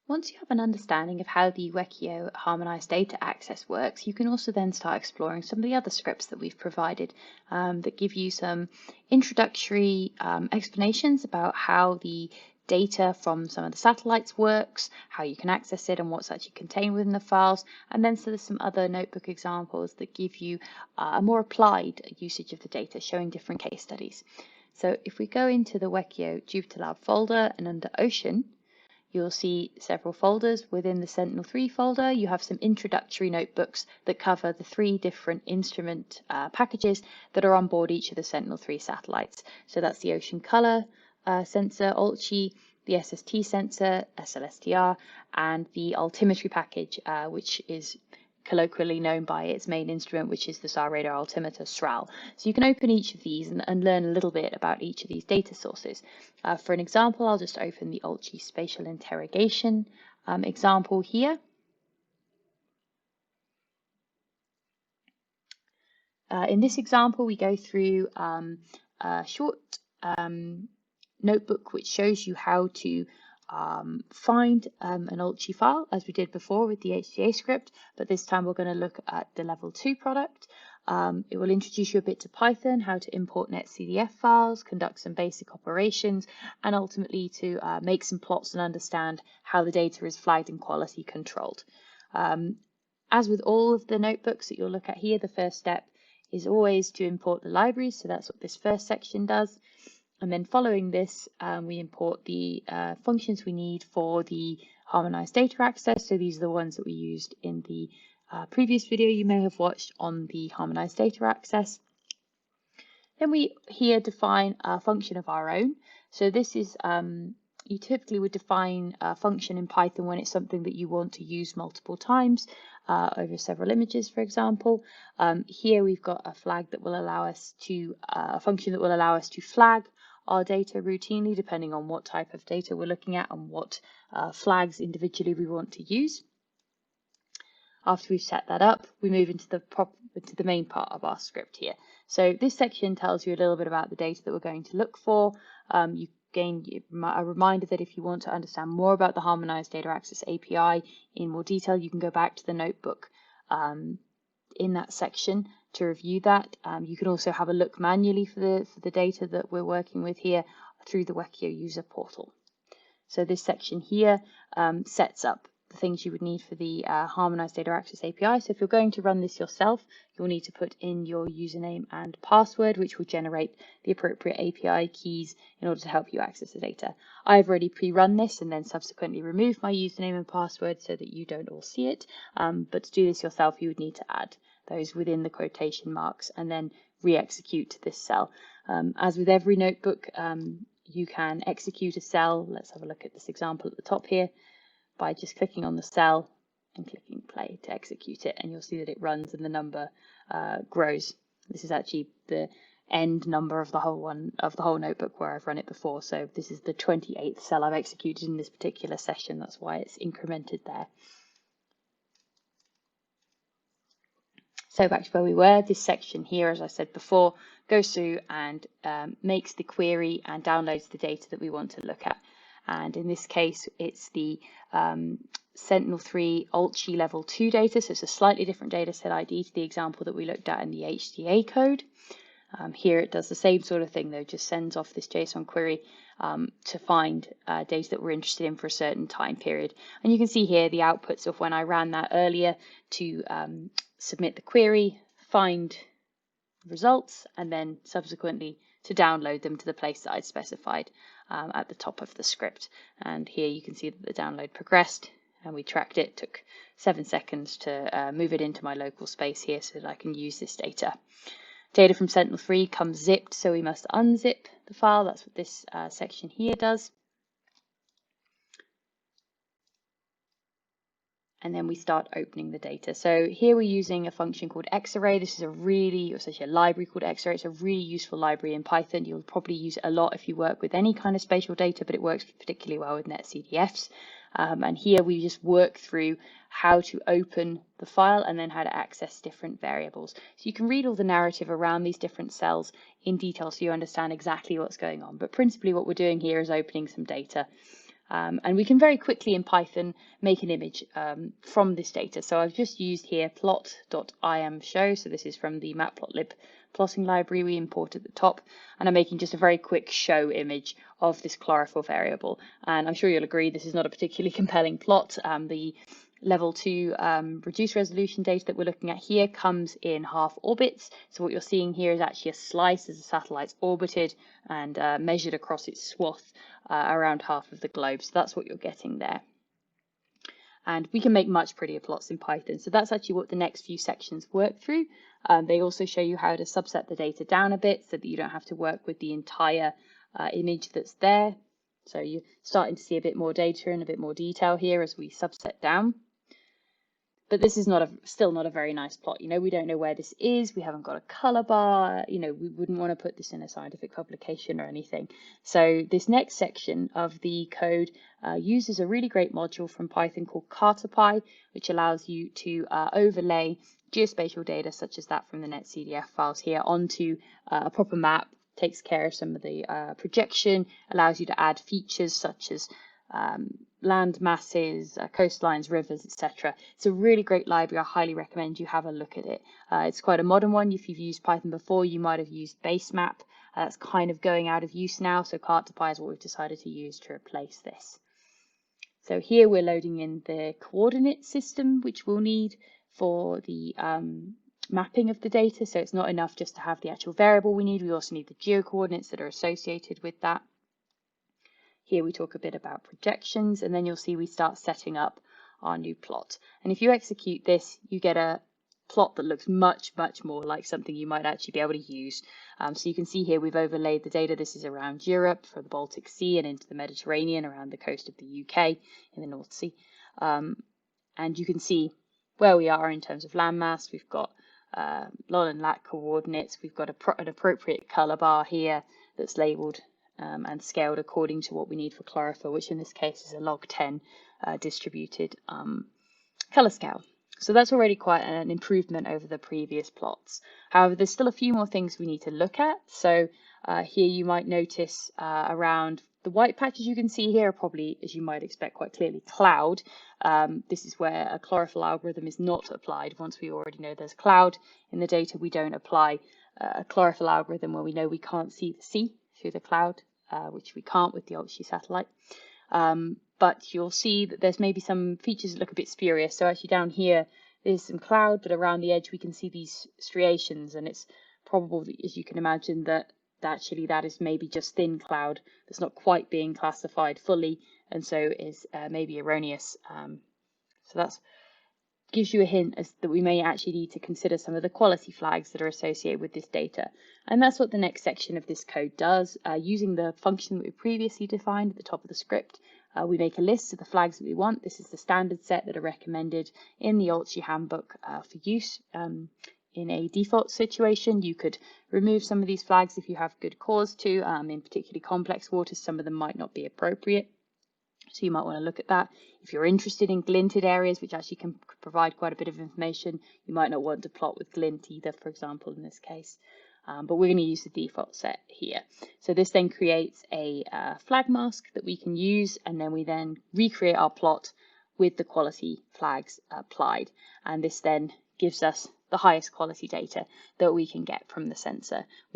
Once you have an understanding of how the WEkEO harmonized data access works, you can also then start exploring some of the other scripts that we've provided that give you some introductory explanations about how the data from some of the satellites works, how you can access it and what's actually contained within the files, and then so there's some other notebook examples that give you a more applied usage of the data, showing different case studies. So if we go into the WEkEO Jupyter Lab folder and under Ocean, you'll see several folders. Within the Sentinel-3 folder, you have some introductory notebooks that cover the 3 different instrument packages that are on board each of the Sentinel-3 satellites. So that's the ocean color sensor, OLCI, the SST sensor, SLSTR, and the altimetry package, which is colloquially known by its main instrument, which is the SAR radar altimeter, SRAL. So you can open each of these and learn a little bit about each of these data sources. For an example, I'll just open the OLCI spatial interrogation example here. In this example, we go through a short notebook which shows you how to find an OLCI file, as we did before with the HTA script, but this time we're going to look at the level 2 product. It will introduce you a bit to Python, how to import netcdf files, conduct some basic operations, and ultimately to make some plots and understand how the data is flagged and quality controlled. As with all of the notebooks that you'll look at here, the first step is always to import the libraries, so that's what this first section does. And then following this, we import the functions we need for the harmonized data access. So these are the ones that we used in the previous video you may have watched on the harmonized data access. Then we here define a function of our own. So this is, you typically would define a function in Python when it's something that you want to use multiple times over several images, for example. Here we've got a flag that will allow us to, a function that will allow us to flag our data routinely, depending on what type of data we're looking at and what flags individually we want to use. After we've set that up, we move into the main part of our script here. So this section tells you a little bit about the data that we're going to look for. You gain a reminder that if you want to understand more about the Harmonized Data Access API in more detail, you can go back to the notebook in that section to review that. You can also have a look manually for the data that we're working with here through the WEkEO user portal. So this section here sets up the things you would need for the Harmonized Data Access API. So if you're going to run this yourself, you'll need to put in your username and password, which will generate the appropriate API keys in order to help you access the data. I've already pre-run this and then subsequently removed my username and password so that you don't all see it. But to do this yourself, you would need to add those within the quotation marks and then re-execute this cell. As with every notebook, you can execute a cell. Let's have a look at this example at the top here by just clicking on the cell and clicking play to execute it, and you'll see that it runs and the number grows. This is actually the end number of the whole notebook where I've run it before. So this is the 28th cell I've executed in this particular session. That's why it's incremented there. So back to where we were, this section here, as I said before, goes through and makes the query and downloads the data that we want to look at. And in this case, it's the Sentinel-3 OLCI level 2 data. So it's a slightly different data set ID to the example that we looked at in the HTA code. Here it does the same sort of thing, though, just sends off this JSON query to find data that we're interested in for a certain time period. And you can see here the outputs of when I ran that earlier to submit the query, find results, and then subsequently to download them to the place that I'd specified at the top of the script. And here you can see that the download progressed and we tracked it. It took 7 seconds to move it into my local space here so that I can use this data. Data from Sentinel-3 comes zipped, so we must unzip the file. That's what this section here does. And then we start opening the data. So here we're using a function called xarray. This is essentially a library called xarray. It's a really useful library in Python. You'll probably use it a lot if you work with any kind of spatial data, but it works particularly well with netcdfs. And here we just work through how to open the file and then how to access different variables. So you can read all the narrative around these different cells in detail so you understand exactly what's going on. But principally what we're doing here is opening some data. And we can very quickly in Python make an image from this data. So I've just used here plot.imshow. So this is from the matplotlib plotting library we import at the top. And I'm making just a very quick show image of this chlorophyll variable. And I'm sure you'll agree this is not a particularly compelling plot. The level 2 reduced resolution data that we're looking at here comes in half orbits. So what you're seeing here is actually a slice as the satellite's orbited and measured across its swath around half of the globe. So that's what you're getting there. And we can make much prettier plots in Python. So that's actually what the next few sections work through. They also show you how to subset the data down a bit so that you don't have to work with the entire image that's there. So you're starting to see a bit more data and a bit more detail here as we subset down. But this is still not a very nice plot. You know, we don't know where this is. We haven't got a color bar. You know, we wouldn't want to put this in a scientific publication or anything. So this next section of the code uses a really great module from Python called Caterpie, which allows you to overlay geospatial data such as that from the netcdf files here onto a proper map, takes care of some of the projection, allows you to add features such as land masses, coastlines, rivers, etc. It's a really great library. I highly recommend you have a look at it. It's quite a modern one. If you've used Python before, you might have used basemap. That's kind of going out of use now, so Caterpie is what we've decided to use to replace this. So here we're loading in the coordinate system, which we'll need for the mapping of the data. So it's not enough just to have the actual variable we need. We also need the geocoordinates that are associated with that. Here we talk a bit about projections, and then you'll see we start setting up our new plot. And if you execute this, you get a plot that looks much, much more like something you might actually be able to use. So you can see here we've overlaid the data. This is around Europe, from the Baltic Sea and into the Mediterranean, around the coast of the UK in the North Sea. And you can see where we are in terms of landmass. We've got LOL and LAT coordinates. We've got an appropriate color bar here that's labeled and scaled according to what we need for chlorophyll, which in this case is a log 10 distributed color scale. So that's already quite an improvement over the previous plots. However, there's still a few more things we need to look at. So here you might notice around the white patches you can see here are probably, as you might expect, quite clearly cloud. This is where a chlorophyll algorithm is not applied. Once we already know there's cloud in the data, we don't apply a chlorophyll algorithm where we know we can't see the sea through the cloud, which we can't with the OLCI satellite. But you'll see that there's maybe some features that look a bit spurious. So actually down here, there's some cloud, but around the edge we can see these striations, and it's probable, as you can imagine, that actually that is maybe just thin cloud that's not quite being classified fully, and so is maybe erroneous. So that gives you a hint as that we may actually need to consider some of the quality flags that are associated with this data. And that's what the next section of this code does. Using the function that we previously defined at the top of the script, we make a list of the flags that we want. This is the standard set that are recommended in the OLCI handbook for use. In a default situation, you could remove some of these flags if you have good cause to. In particularly complex waters, some of them might not be appropriate. So you might want to look at that. If you're interested in glinted areas, which actually can provide quite a bit of information, you might not want to plot with glint either, for example, in this case. But we're going to use the default set here. So this then creates a flag mask that we can use, and then we then recreate our plot with the quality flags applied. And this then gives us the highest quality data that we can get from the sensor.